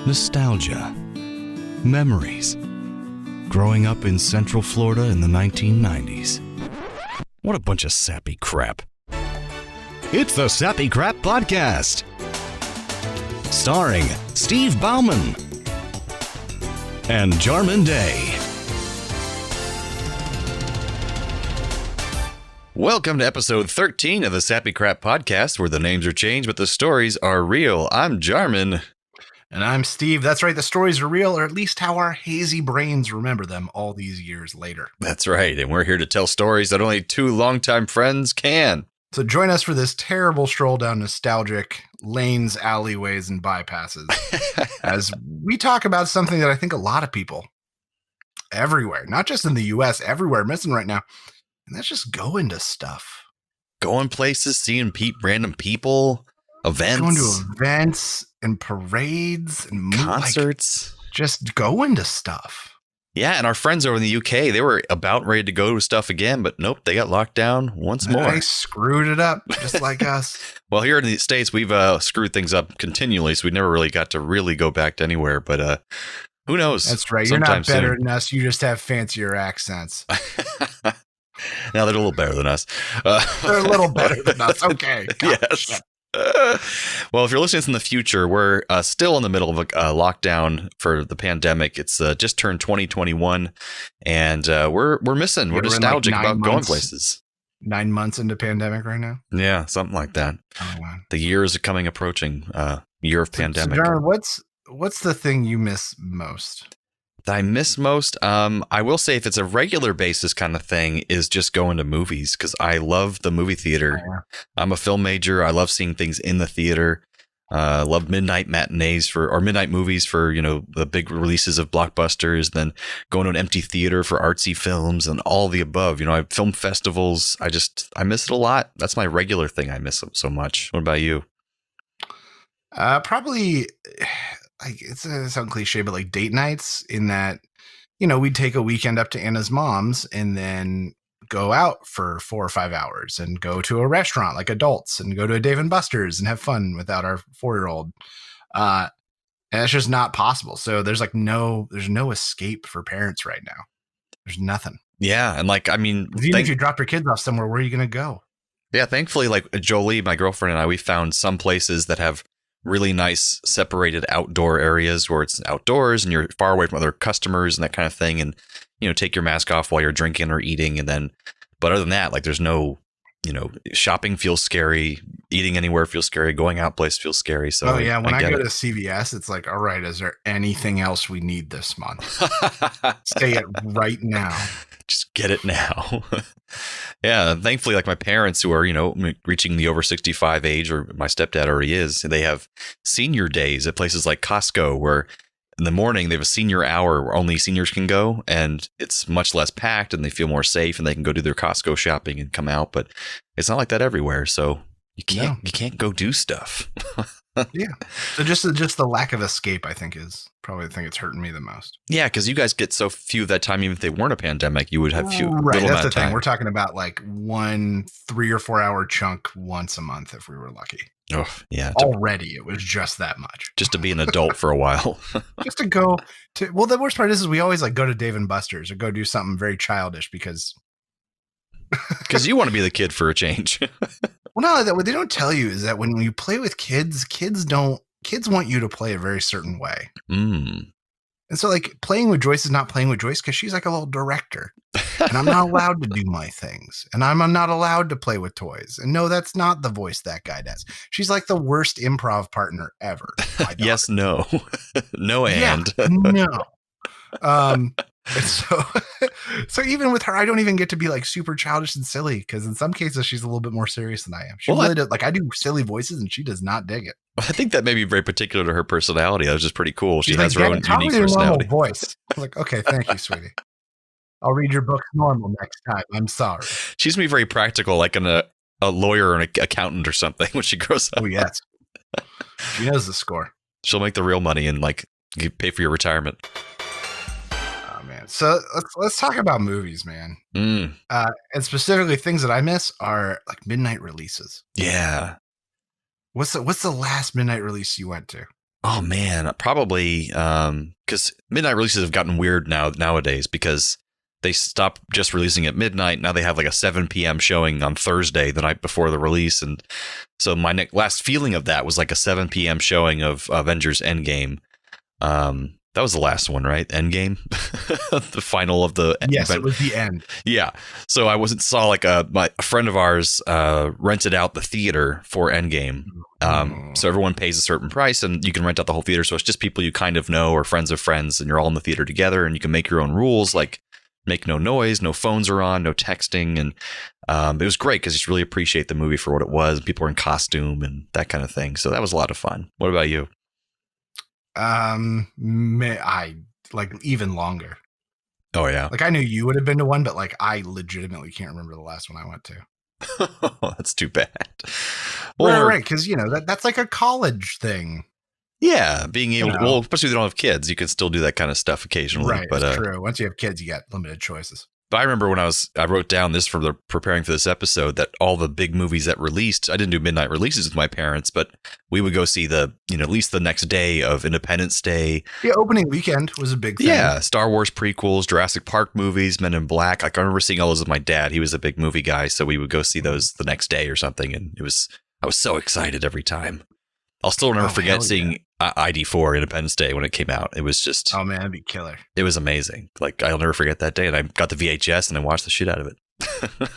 nostalgia, memories, growing up in Central Florida in the 1990s. What a bunch of sappy crap. It's the Sappy Crap Podcast, starring Steve Bauman and Jarman Day. Welcome to episode 13 of the Sappy Crap Podcast, where the names are changed, but the stories are real. I'm Jarman. And I'm Steve. That's right. The stories are real, or at least how our hazy brains remember them all these years later. That's right. And we're here to tell stories that only two longtime friends can. So join us for this terrible stroll down nostalgic lanes, alleyways, and bypasses as we talk about something that I think a lot of people everywhere, not just in the U.S., everywhere missing right now. And that's just going to stuff. Going places, seeing random people, events. Going to events and parades and concerts. Just going to stuff. Yeah, and our friends over in the UK, they were about ready to go to stuff again, but nope, they got locked down once more. They screwed it up, just like us. Well, here in the States, we've screwed things up continually, so we never really got to really go back to anywhere, but who knows? That's right. You're not better than us. You just have fancier accents. Now they're a little better than us. They're a little better than us. Okay. Yes. Well, if you're listening in the future, we're still in the middle of a lockdown for the pandemic. It's just turned 2021, and we're missing. We're nostalgic about going places. 9 months into pandemic right now. Yeah, something like that. Oh, wow. The year is approaching. Year of pandemic. So John, what's the thing you miss most? That I miss most, I will say, if it's a regular basis kind of thing, is just going to movies, because I love the movie theater. Oh, yeah. I'm a film major. I love seeing things in the theater. Love midnight matinees or midnight movies for, the big releases of blockbusters, then going to an empty theater for artsy films and all the above. Film festivals. I miss it a lot. That's my regular thing. I miss it so much. What about you? Probably, like, it's sound cliche, but like date nights, in that, we'd take a weekend up to Anna's mom's and then go out for 4 or 5 hours and go to a restaurant like adults and go to a Dave & Buster's and have fun without our 4-year-old. And that's just not possible. So there's no escape for parents right now. There's nothing. Yeah. And even if you drop your kids off somewhere, where are you going to go? Yeah. Thankfully, like Jolie, my girlfriend, and I, we found some places that have really nice separated outdoor areas where it's outdoors and you're far away from other customers and that kind of thing. And, take your mask off while you're drinking or eating. But other than that, like, there's no, shopping feels scary. Eating anywhere feels scary. Going out place feels scary. So when I go to CVS, it's like, all right, is there anything else we need this month? Say it right now. Just get it now. Yeah. Thankfully, like my parents, who are, reaching the over 65 age, or my stepdad already is, they have senior days at places like Costco, where in the morning they have a senior hour where only seniors can go, and it's much less packed and they feel more safe and they can go do their Costco shopping and come out. But it's not like that everywhere. So you can't go do stuff. Yeah. So just the lack of escape, I think, is probably the thing that's hurting me the most. Yeah, because you guys get so few that time. Even if they weren't a pandemic, you would have few. Right, that's the thing. We're talking about like 1 3 or 4 hour chunk once a month if we were lucky. Oh, yeah. Already, it was just that much. Just to be an adult for a while. Just to go to. Well, the worst part is we always like go to Dave & Buster's or go do something very childish because you want to be the kid for a change. Well, no, what they don't tell you is that when you play with kids want you to play a very certain way. Mm. And so, like, playing with Joyce is not playing with Joyce because she's like a little director. And I'm not allowed to do my things. And I'm not allowed to play with toys. And no, that's not the voice that guy does. She's like the worst improv partner ever. Yes, no. No, and. Yeah, no. And so even with her, I don't even get to be like super childish and silly, because in some cases she's a little bit more serious than I am. She really does. Like, I do silly voices and she does not dig it. I think that may be very particular to her personality. That was just pretty cool. She has like, her own unique personality. Voice. I'm like, okay, thank you, sweetie. I'll read your books normal next time. I'm sorry. She's gonna be very practical, like a lawyer or an accountant or something when she grows up. Oh yes, she knows the score. She'll make the real money and like you pay for your retirement. Man. So let's talk about movies, man. And specifically things that I miss are like midnight releases. Yeah. What's the last midnight release you went to? Oh man, probably because midnight releases have gotten weird nowadays because they stop just releasing at midnight. Now they have like a 7 p.m. showing on Thursday, the night before the release, and so my last feeling of that was like a 7 p.m. showing of Avengers Endgame. That was the last one, right? Endgame, the final of the Yes, it was the end. Yeah. So I saw like a friend of ours rented out the theater for Endgame. So everyone pays a certain price and you can rent out the whole theater. So it's just people you kind of know or friends of friends, and you're all in the theater together, and you can make your own rules, like make no noise, no phones are on, no texting. And it was great because you just really appreciate the movie for what it was. People were in costume and that kind of thing. So that was a lot of fun. What about you? I like even longer. Oh yeah. Like I knew you would have been to one, but like I legitimately can't remember the last one I went to. That's too bad. Well, right, because that's like a college thing. Yeah, being able to, well, especially if you don't have kids, you can still do that kind of stuff occasionally. Right, but that's true. Once you have kids, you got limited choices. But I remember when I wrote down this for preparing for this episode, that all the big movies that released, I didn't do midnight releases with my parents, but we would go see at least the next day of Independence Day. Yeah, opening weekend was a big thing. Yeah, Star Wars prequels, Jurassic Park movies, Men in Black. Like I remember seeing all those with my dad. He was a big movie guy, so we would go see those the next day or something, and I was so excited every time. I'll still never forget seeing ID4 Independence Day when it came out. It was just... Oh, man, that'd be killer. It was amazing. Like, I'll never forget that day. And I got the VHS and I watched the shit out of it.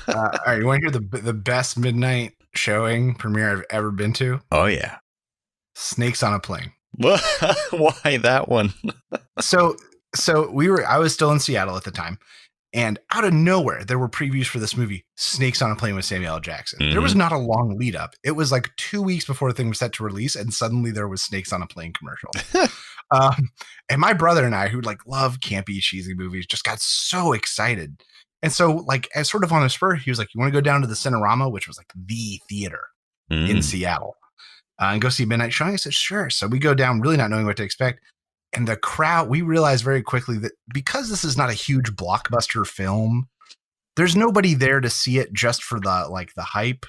All right, you want to hear the best midnight showing premiere I've ever been to? Oh, yeah. Snakes on a Plane. Why that one? So I was still in Seattle at the time. And out of nowhere, there were previews for this movie, Snakes on a Plane with Samuel L. Jackson. Mm-hmm. There was not a long lead up. It was like 2 weeks before the thing was set to release, and suddenly there was Snakes on a Plane commercial. And my brother and I, who like love campy, cheesy movies, just got so excited. And so, like, as sort of on a spur, he was like, "You want to go down to the Cinerama," which was like the theater in Seattle, and go see midnight showing? I said, "Sure." So we go down, really not knowing what to expect. And the crowd, we realized very quickly that because this is not a huge blockbuster film, there's nobody there to see it just for the hype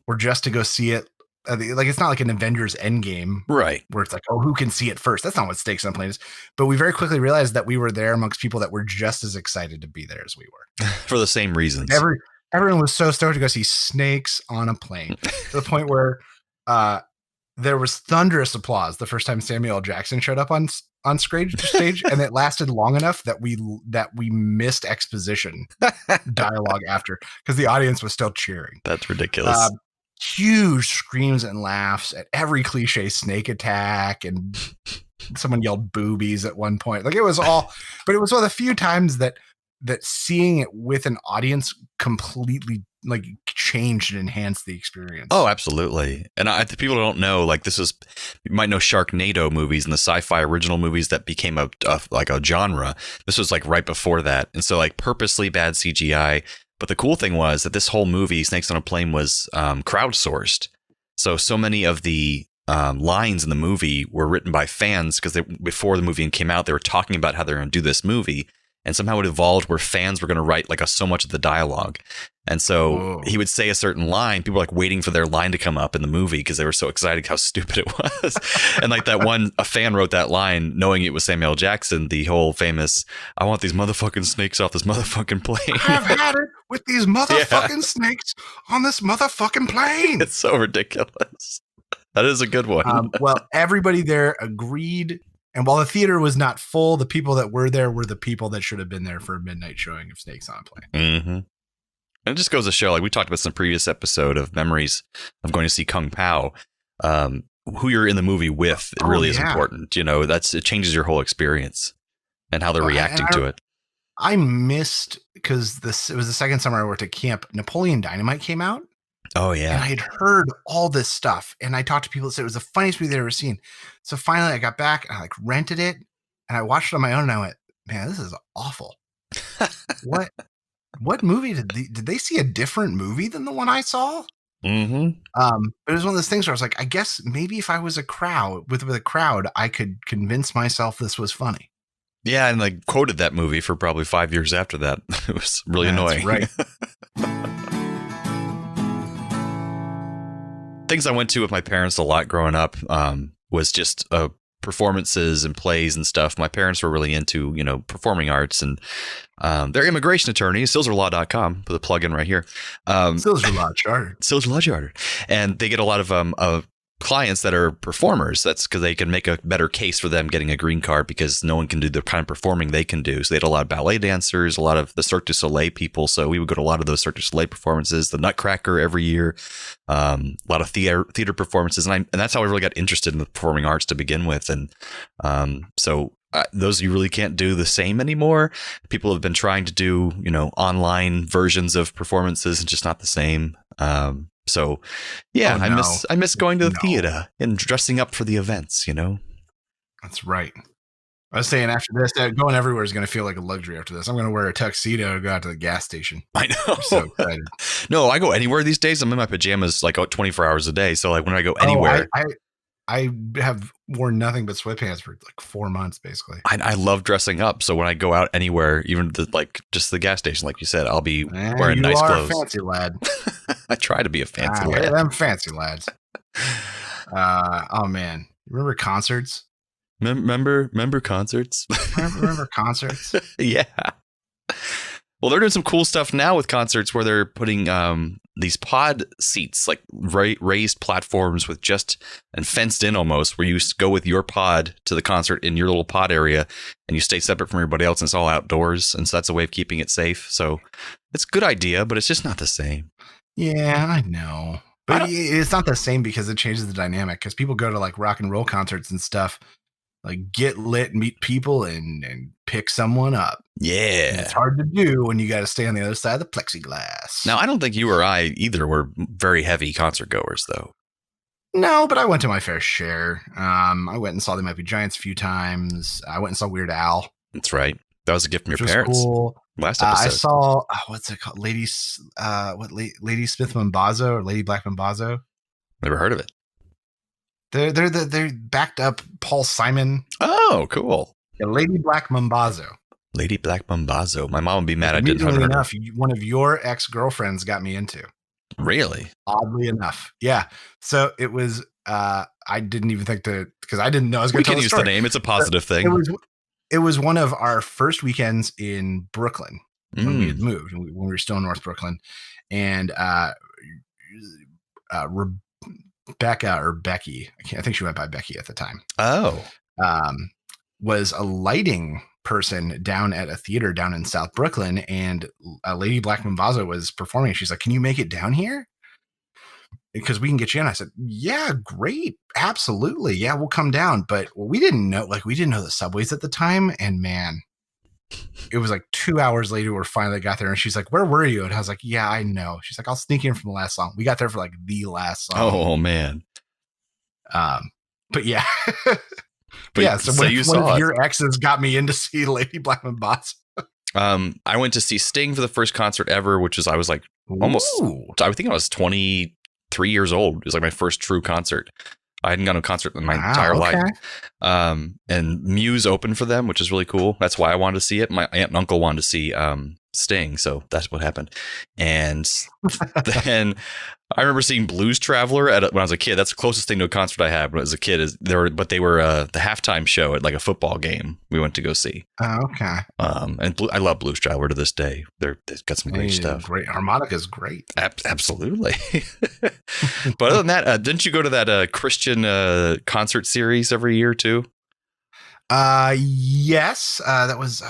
or just to go see it. Like, it's not like an Avengers Endgame, right? Where it's like, oh, who can see it first? That's not what Snakes on a Plane is. But we very quickly realized that we were there amongst people that were just as excited to be there as we were. For the same reasons. Everyone was so stoked to go see Snakes on a Plane to the point where there was thunderous applause the first time Samuel L. Jackson showed up on stage, and it lasted long enough that we missed exposition dialogue after because the audience was still cheering. That's ridiculous. Huge screams and laughs at every cliche snake attack, and someone yelled boobies at one point. Like, it was all, but it was one of the few times that seeing it with an audience completely like changed and enhanced the experience. Oh, absolutely. And the people don't know, like, you might know Sharknado movies and the sci-fi original movies that became a genre. This was like right before that. And so, like, purposely bad CGI. But the cool thing was that this whole movie, Snakes on a Plane, was crowdsourced. So many of the lines in the movie were written by fans because before the movie came out, they were talking about how they're going to do this movie. And somehow it evolved where fans were going to write like so much of the dialogue. And so he would say a certain line. People were like waiting for their line to come up in the movie because they were so excited how stupid it was. And like a fan wrote that line knowing it was Samuel L. Jackson, the whole famous, "I want these motherfucking snakes off this motherfucking plane. I've had it with these motherfucking snakes on this motherfucking plane." It's so ridiculous. That is a good one. Well, everybody there agreed. And while the theater was not full, the people that were there were the people that should have been there for a midnight showing of Snakes on a Plane. Mm-hmm. And it just goes to show, like we talked about in some previous episode of memories of going to see Kung Pao, who you're in the movie with, it really is important. It changes your whole experience and how they're reacting to it. I missed, because it was the second summer I worked at camp, Napoleon Dynamite came out. Oh, yeah. And I had heard all this stuff, and I talked to people that said it was the funniest movie they'd ever seen. So finally I got back and I rented it and I watched it on my own, and I went, man, this is awful. What movie did they see a different movie than the one I saw? Mm-hmm. But it was one of those things where I was like, I guess maybe if I was with a crowd, I could convince myself this was funny. Yeah, and I quoted that movie for probably 5 years after that. It was really annoying. Right. Things I went to with my parents a lot growing up. was just performances and plays and stuff. My parents were really into, performing arts, and they're immigration attorneys, silverlaw.com, put a plug in right here. Silver Law Chartered. Silver Law Chartered. And they get a lot of clients that are performers. That's because they can make a better case for them getting a green card, because no one can do the kind of performing they can do. So they had a lot of ballet dancers, a lot of the Cirque du Soleil people. So we would go to a lot of those Cirque du Soleil performances, the Nutcracker every year, a lot of theater performances. And that's how I really got interested in the performing arts to begin with. And so those you really can't do the same anymore. People have been trying to do, online versions of performances, and just not the same. So, yeah, I miss going to the theater and dressing up for the events, That's right. I was saying after this, going everywhere is going to feel like a luxury after this. I'm going to wear a tuxedo to go out to the gas station. I know. I'm so excited. No, I go anywhere these days. I'm in my pajamas like 24 hours a day. So like when I go anywhere. I have worn nothing but sweatpants for like 4 months, basically. I love dressing up. So when I go out anywhere, even just the gas station, like you said, I'll be wearing nice clothes. You are a fancy lad. I try to be a fancy lad. Yeah, them fancy lads. Oh man, remember concerts? Remember concerts? remember concerts? Yeah. Well, they're doing some cool stuff now with concerts where they're putting these pod seats, like raised platforms with and fenced in almost, where you go with your pod to the concert in your little pod area, and you stay separate from everybody else, and it's all outdoors. And so that's a way of keeping it safe. So it's a good idea, but it's just not the same. Yeah, I know. But it's not the same because it changes the dynamic, because people go to like rock and roll concerts and stuff, like get lit, meet people, and pick someone up. Yeah. And it's hard to do when you got to stay on the other side of the plexiglass. Now, I don't think you or I either were very heavy concert goers, though. No, but I went to my fair share. I went and saw The Might Be Giants a few times. I went and saw Weird Al. That's right. That was a gift from your parents. Cool. Last episode. I saw, what's it called? Lady Smith Mambazo, or Lady Black Mambazo. Never heard of it. They're backed up Paul Simon. Oh, cool. Yeah, Lady Black Mambazo. Lady Black Mambazo. My mom would be mad I didn't have enough, one of your ex-girlfriends got me into. Really? Oddly enough. Yeah. So it was, I didn't even think because I didn't know I was going to tell the story. We can use the name. It's a positive thing. It was one of our first weekends in Brooklyn when we had moved, when we were still in North Brooklyn. And Rebecca, or Becky, I think she went by Becky at the time. Oh. Was a lighting person down at a theater down in South Brooklyn, and Lady Black Mambazo was performing. She's like, "Can you make it down here? Because we can get you in." I said, "Yeah, great. Absolutely. Yeah, we'll come down." But we didn't know the subways at the time. And man, it was like 2 hours later, we finally got there. And she's like, "Where were you?" And I was like, "Yeah, I know." She's like, "I'll sneak in from the last song." We got there for like the last song. Oh man. But yeah. But yeah, so one of your exes got me in to see Lady Black Mambazo. I went to see Sting for the first concert ever, which was, I was like I think I was 23 years old. It was like my first true concert. I hadn't gone to a concert in my entire life. And Muse opened for them, which is really cool. That's why I wanted to see it. My aunt and uncle wanted to see Sting, so that's what happened. And then I remember seeing Blues Traveler when I was a kid. That's the closest thing to a concert I had when I was a kid. They were the halftime show at like a football game we went to go see. Oh, okay. And I love Blues Traveler to this day. They've got some great stuff. Great harmonica's great. Absolutely. But other than that, didn't you go to that Christian concert series every year too? Yes. That was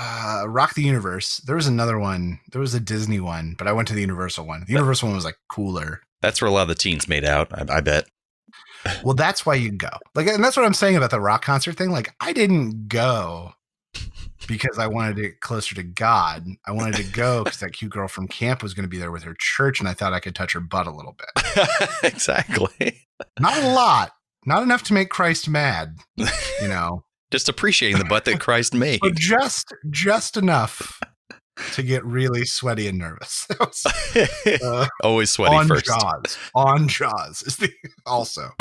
Rock the Universe. There was another one. There was a Disney one, but I went to the Universal one. The Universal one was like cooler. That's where a lot of the teens made out, I bet. Well, that's why you go. Like, and that's what I'm saying about the rock concert thing. Like, I didn't go because I wanted to get closer to God. I wanted to go because that cute girl from camp was going to be there with her church, and I thought I could touch her butt a little bit. Exactly. Not a lot. Not enough to make Christ mad, Just appreciating the butt that Christ made. But just enough to get really sweaty and nervous. Always sweaty first. On Jaws is the also.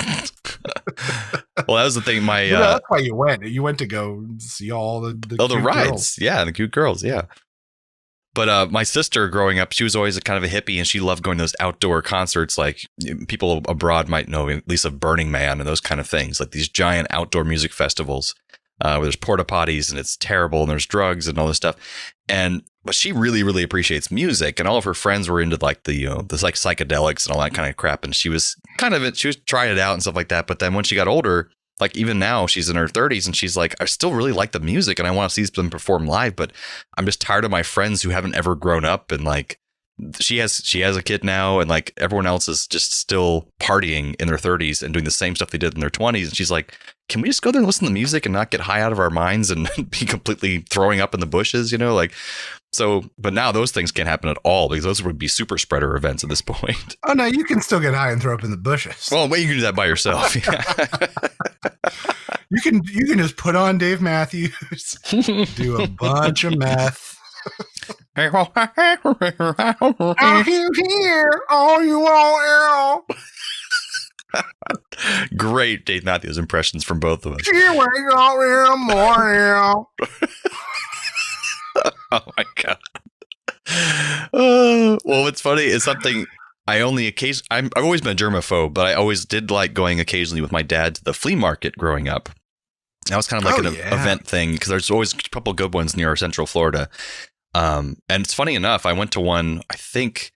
Well, that was the thing. That's why you went. You went to go see all the rides. Girls. Yeah, the cute girls. Yeah. But my sister growing up, she was always a kind of a hippie, and she loved going to those outdoor concerts. Like people abroad might know at least of Burning Man and those kind of things, like these giant outdoor music festivals where there's porta potties and it's terrible and there's drugs and all this stuff. But she really, really appreciates music, and all of her friends were into like the like psychedelics and all that kind of crap. And she was trying it out and stuff like that. But then when she got older, like even now she's in her 30s and she's like, I still really like the music and I want to see them perform live, but I'm just tired of my friends who haven't ever grown up. And like she has a kid now, and like everyone else is just still partying in their 30s and doing the same stuff they did in their 20s. And she's like, can we just go there and listen to music and not get high out of our minds and be completely throwing up in the bushes, like so. But now those things can't happen at all because those would be super spreader events at this point. Oh no, you can still get high and throw up in the bushes. Well, you can do that by yourself. You can just put on Dave Matthews, do a bunch of meth. Are you here? Oh, you all ill? Great Dave Matthews impressions from both of us. She wakes up in the morning. Oh my god. Well, what's funny is something I only occasionally. I've always been a germaphobe, but I always did like going occasionally with my dad to the flea market growing up. That was kind of like event thing because there's always a couple good ones near Central Florida. And it's funny enough, I went to one, I think,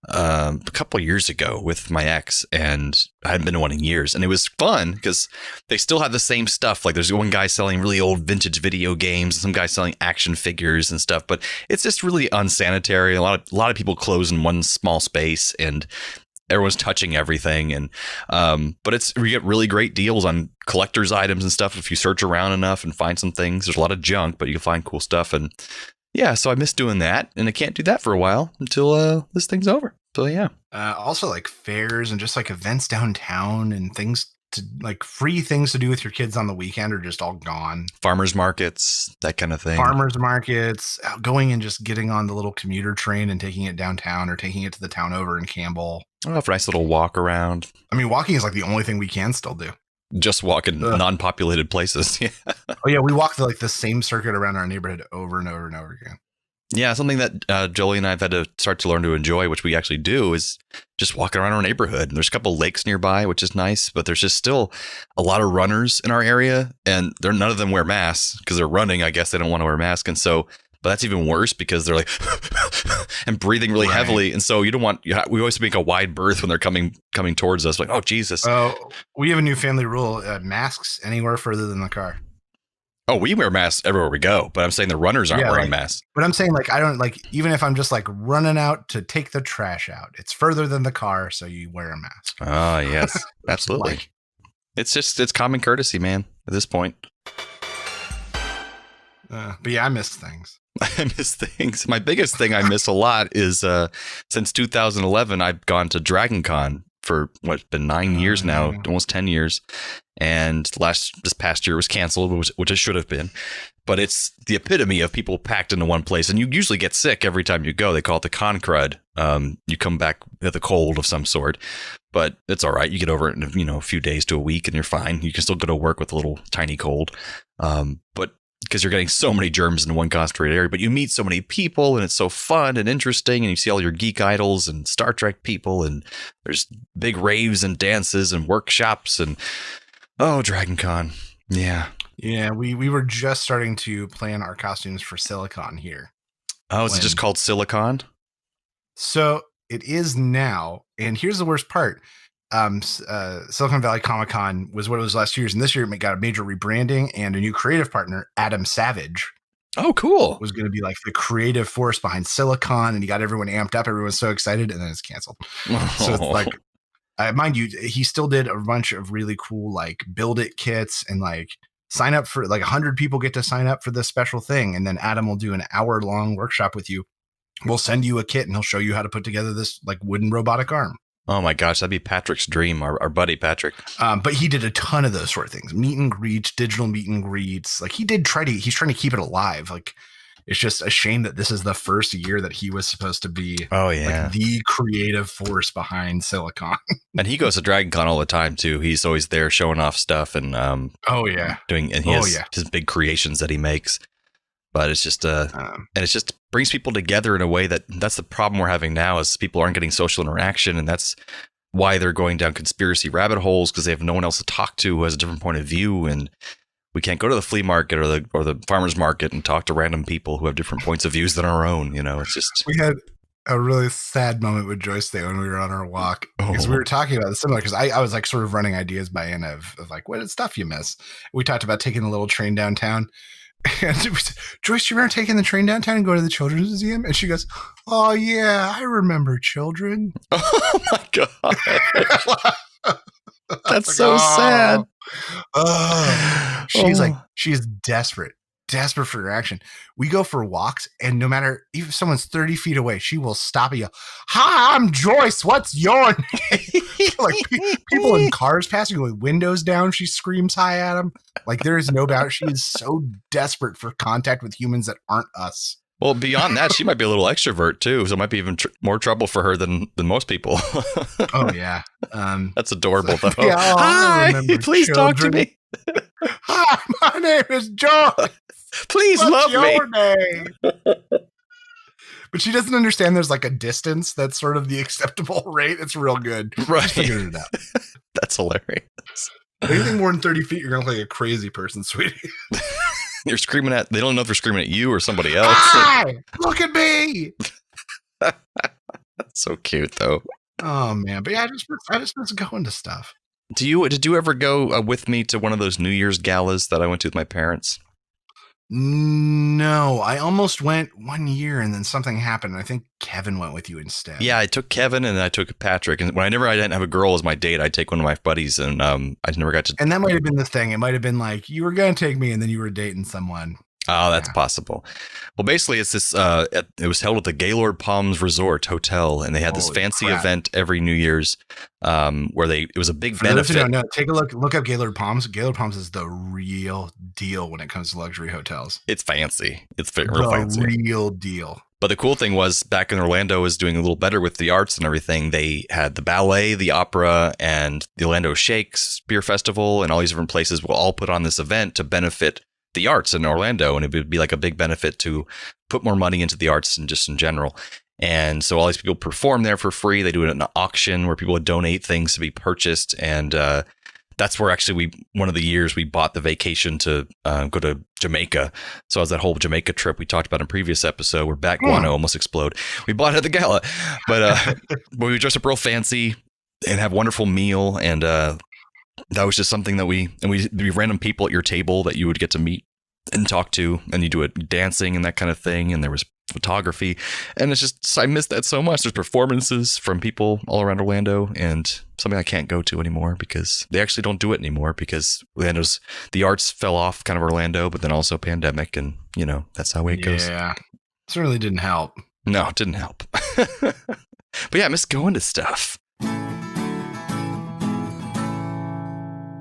a couple of years ago with my ex, and I hadn't been to one in years, and it was fun because they still have the same stuff. Like there's one guy selling really old vintage video games, and some guy selling action figures and stuff, but it's just really unsanitary. A lot of people close in one small space, and everyone's touching everything. And but we get really great deals on collector's items and stuff if you search around enough and find some things. There's a lot of junk, but you can find cool stuff. And yeah, so I miss doing that, and I can't do that for a while until this thing's over. So yeah. Also like fairs and just like events downtown and things to like free things to do with your kids on the weekend are just all gone. Farmers markets, that kind of thing. Farmers markets, going and just getting on the little commuter train and taking it downtown or taking it to the town over in Campbell. Oh, for a nice little walk around. I mean, walking is like the only thing we can still do. Just walk in non-populated places. Yeah. Oh yeah, we walk the same circuit around our neighborhood over and over and over again. Yeah, something that Jolie and I have had to start to learn to enjoy, which we actually do, is just walking around our neighborhood. And there's a couple lakes nearby, which is nice, but there's just still a lot of runners in our area, and none of them wear masks because they're running. I guess they don't want to wear masks, and so. But that's even worse because they're like and breathing really heavily. And so we always make a wide berth when they're coming towards us. Like, oh, Jesus. Oh, we have a new family rule. Masks anywhere further than the car. Oh, we wear masks everywhere we go. But I'm saying the runners aren't wearing masks. But I'm saying I don't even if I'm just running out to take the trash out, it's further than the car. So you wear a mask. Oh, yes, absolutely. It's common courtesy, man, at this point. But yeah, I miss things. I miss things. My biggest thing I miss a lot is since 2011, I've gone to DragonCon for what's been 9 years now, almost 10 years. And this past year was canceled, which it should have been. But it's the epitome of people packed into one place. And you usually get sick every time you go. They call it the con crud. You come back with a cold of some sort. But it's all right. You get over it in a few days to a week and you're fine. You can still go to work with a little tiny cold. But because you're getting so many germs in one concentrated area, but you meet so many people and it's so fun and interesting, and you see all your geek idols and Star Trek people, and there's big raves and dances and workshops and DragonCon. Yeah. Yeah, we were just starting to plan our costumes for Silicon here. Oh, is it just called Silicon? So it is now, and here's the worst part. Silicon Valley Comic-Con was what it was last year's, and this year it got a major rebranding and a new creative partner, Adam Savage. Oh, cool. Was going to be like the creative force behind Silicon, and he got everyone amped up. Everyone's so excited, and then it's canceled. Oh. So it's like, mind you, he still did a bunch of really cool build it kits and sign up for 100 people get to sign up for this special thing, and then Adam will do an hour-long workshop with you. We'll send you a kit, and he'll show you how to put together this wooden robotic arm. Oh my gosh, that'd be Patrick's dream, our buddy Patrick. But he did a ton of those sort of things, meet and greets, digital meet and greets. He's trying to keep it alive. It's just a shame that this is the first year that he was supposed to be the creative force behind Silicon. And he goes to DragonCon all the time too. He's always there showing off stuff and he has his big creations that he makes. But it's just and it just brings people together in a way that's the problem we're having now is people aren't getting social interaction, and that's why they're going down conspiracy rabbit holes, because they have no one else to talk to who has a different point of view. And we can't go to the flea market or the farmer's market and talk to random people who have different points of views than our own. It's just we had a really sad moment with Joyce there when we were on our walk, because we were talking about the similar, because I was like sort of running ideas by Anna of like, what stuff you miss. We talked about taking the little train downtown, and Joyce, you remember taking the train downtown and go to the children's museum? And she goes, oh yeah, I remember children. Oh my God. That's like, so sad. She's desperate for action. We go for walks, and no matter if someone's 30 feet away, she will stop and yell, hi, I'm Joyce, what's your name? Like people in cars passing with windows down, she screams hi at them. Like there is no doubt she is so desperate for contact with humans that aren't us. Well, beyond that, she might be a little extrovert too, so it might be even more trouble for her than most people. Oh yeah, that's adorable though. Yeah, hi, please talk to me. Hi, my name is Joyce. Please What's love me. Your name? But she doesn't understand there's like a distance that's sort of the acceptable rate. It's real good. Right. Figured it out. That's hilarious. Anything more than 30 feet, you're going to look like a crazy person, sweetie. You're screaming they don't know if they're screaming at you or somebody else. Hi! Look at me! That's so cute, though. Oh, man. But yeah, I just miss going to stuff. Did you ever go with me to one of those New Year's galas that I went to with my parents? No, I almost went one year and then something happened. I think Kevin went with you instead. Yeah, I took Kevin and I took Patrick. And when I didn't have a girl as my date, I'd take one of my buddies, and I never got to. And that might have been the thing. It might have been like you were going to take me and then you were dating someone. Oh, that's possible. Well, basically, it's this. It was held at the Gaylord Palms Resort Hotel, and they had this fancy event every New Year's, where it was a big benefit. No, take a look up Gaylord Palms. Gaylord Palms is the real deal when it comes to luxury hotels. It's fancy. It's real fancy. Real deal. But the cool thing was, back in Orlando was doing a little better with the arts and everything. They had the ballet, the opera, and the Orlando Shakespeare Festival, and all these different places will all put on this event to benefit the arts in Orlando, and it would be like a big benefit to put more money into the arts and just in general. And so all these people perform there for free. They do it at an auction where people would donate things to be purchased, and that's where actually one of the years we bought the vacation to go to Jamaica. So it was that whole Jamaica trip we talked about in a previous episode where back guano almost explode. We bought it at the gala, but we dressed up real fancy and have a wonderful meal, and that was just something that we random people at your table that you would get to meet and talk to, and you do it dancing and that kind of thing. And there was photography, and it's just, I miss that so much. There's performances from people all around Orlando, and something I can't go to anymore because they actually don't do it anymore because the arts fell off kind of Orlando, but then also pandemic, and that's how it goes. Yeah, certainly didn't help. No, it didn't help. But yeah, I miss going to stuff.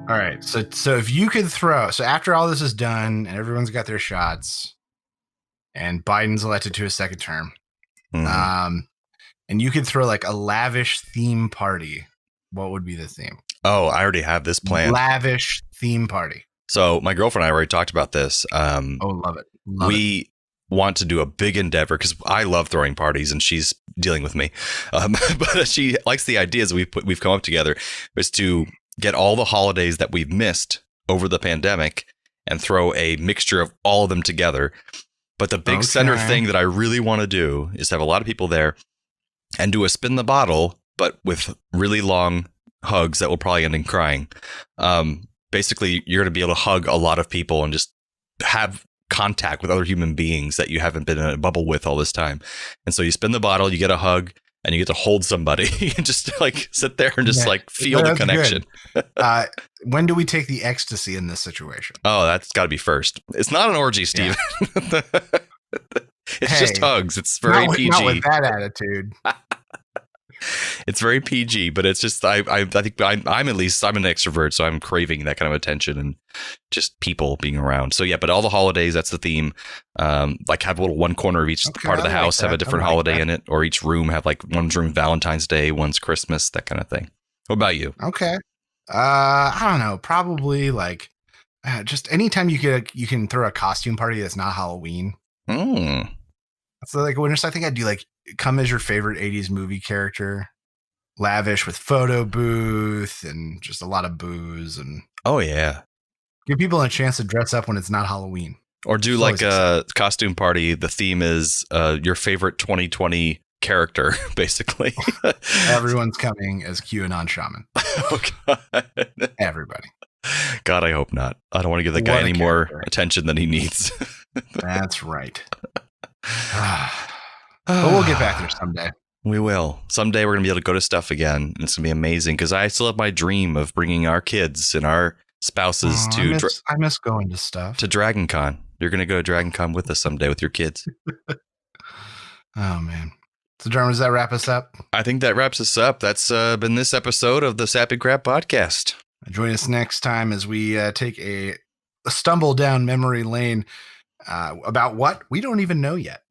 All right. So if you could after all this is done and everyone's got their shots and Biden's elected to a second term, and you could throw like a lavish theme party, what would be the theme? Oh, I already have this plan. Lavish theme party. So my girlfriend and I already talked about this. Love it. We want to do a big endeavor because I love throwing parties and she's dealing with me. But she likes the ideas we've come up together is to get all the holidays that we've missed over the pandemic and throw a mixture of all of them together. But the big center thing that I really want to do is have a lot of people there and do a spin the bottle, but with really long hugs that will probably end in crying. Basically, you're going to be able to hug a lot of people and just have contact with other human beings that you haven't been in a bubble with all this time. And so you spin the bottle, you get a hug, and you get to hold somebody and just like sit there and just like feel the connection. When do we take the ecstasy in this situation? Oh, that's got to be first. It's not an orgy, Steven. Yeah. It's just hugs. It's very PG. Not with that attitude. It's very PG, but it's just I think I'm an extrovert, so I'm craving that kind of attention and just people being around. So yeah, but all the holidays, that's the theme. Like have a little one corner of each part of the house have a different holiday in it, or each room have like one's room Valentine's Day, one's Christmas, that kind of thing. What about you? Okay. I don't know. Probably like Just anytime you can throw a costume party that's not Halloween. Mm. So like when I think I'd do like come as your favorite 80s movie character, lavish with photo booth and just a lot of booze and Oh yeah. give people a chance to dress up when it's not Halloween. Or do It's like always exciting. a costume party. The theme is your favorite 2020 character, basically. Everyone's coming as QAnon shaman. Oh, God. Everybody. God, I hope not. I don't want to give the guy What a any more character. attention than he needs. That's right. But we'll get back there someday. We will. Someday we're going to be able to go to stuff again. And it's going to be amazing because I still have my dream of bringing our kids and our spouses I miss going to stuff. to DragonCon. You're going to go to DragonCon with us someday with your kids. Oh, man. So, Jeremy, does that wrap us up? I think that wraps us up. That's been this episode of the Sappy Crap podcast. Join us next time as we take a stumble down memory lane about what we don't even know yet.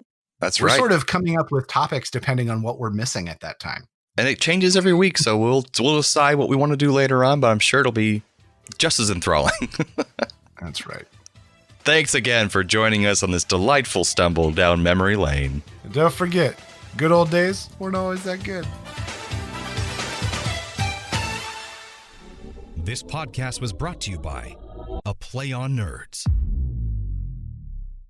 That's We're right. sort of coming up with topics depending on what we're missing at that time. And it changes every week, so we'll decide what we want to do later on, but I'm sure it'll be just as enthralling. That's right. Thanks again for joining us on this delightful stumble down memory lane. And don't forget, good old days weren't always that good. This podcast was brought to you by A Play on Nerds.